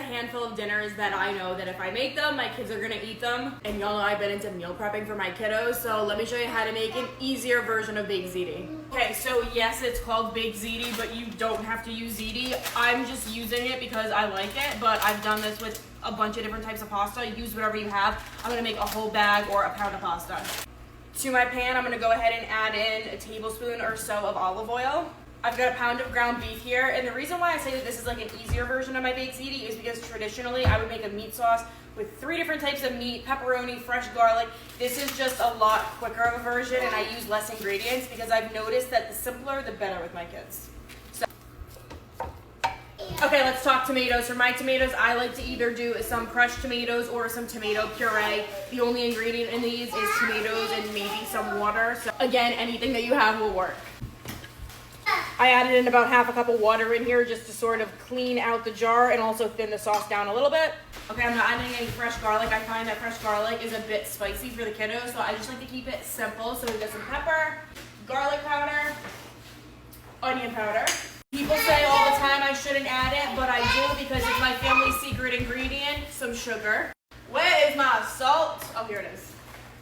handful of dinners that I know that if I make them, my kids are gonna eat them. And y'all know I've been into meal prepping for my kiddos, so let me show you how to make an easier version of baked ziti. Okay, so yes, it's called baked ziti, but you don't have to use ziti. I'm just using it because I like it, but I've done this with a bunch of different types of pasta. Use whatever you have. I'm gonna make a whole bag or a pound of pasta. To my pan, I'm gonna go ahead and add in a tablespoon or so of olive oil. I've got a pound of ground beef here, and the reason why I say that this is like an easier version of my baked ziti is because traditionally I would make a meat sauce with 3 different types of meat, pepperoni, fresh garlic. This is just a lot quicker of a version, and I use less ingredients because I've noticed that the simpler, the better with my kids. Okay, let's talk tomatoes. For my tomatoes, I like to either do some crushed tomatoes or some tomato puree. The only ingredient in these is tomatoes and maybe some water. So again, anything that you have will work. I added in about half a cup of water in here just to sort of clean out the jar and also thin the sauce down a little bit. Okay, I'm not adding any fresh garlic. I find that fresh garlic is a bit spicy for the kiddos, so I just like to keep it simple. So we've got some pepper, garlic powder, onion powder. People say all the time I shouldn't add it, but I do because it's my family's secret ingredient, some sugar. Where is my salt? Oh, here it is.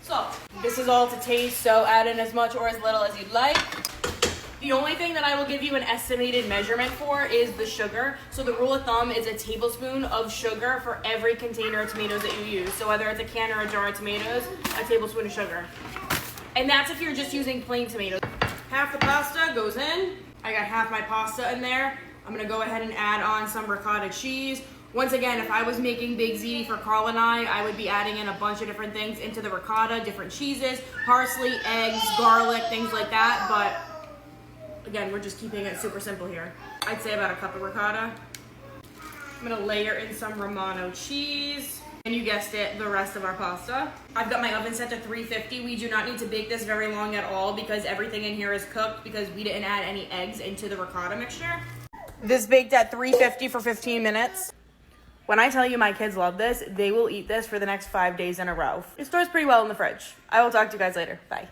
Salt. This is all to taste, so add in as much or as little as you'd like. The only thing that I will give you an estimated measurement for is the sugar. So the rule of thumb is a tablespoon of sugar for every container of tomatoes that you use. So whether it's a can or a jar of tomatoes, a tablespoon of sugar. And that's if you're just using plain tomatoes. Half the pasta goes in. I got half my pasta in there. I'm gonna go ahead and add on some ricotta cheese. Once again, if I was making baked ziti for Carl and I would be adding in a bunch of different things into the ricotta, different cheeses, parsley, eggs, garlic, things like that. But again, we're just keeping it super simple here. I'd say about a cup of ricotta. I'm gonna layer in some Romano cheese. And you guessed it, the rest of our pasta. I've got my oven set to 350. We do not need to bake this very long at all because everything in here is cooked because we didn't add any eggs into the ricotta mixture. This baked at 350 for 15 minutes. When I tell you my kids love this, they will eat this for the next 5 days in a row. It stores pretty well in the fridge. I will talk to you guys later. Bye.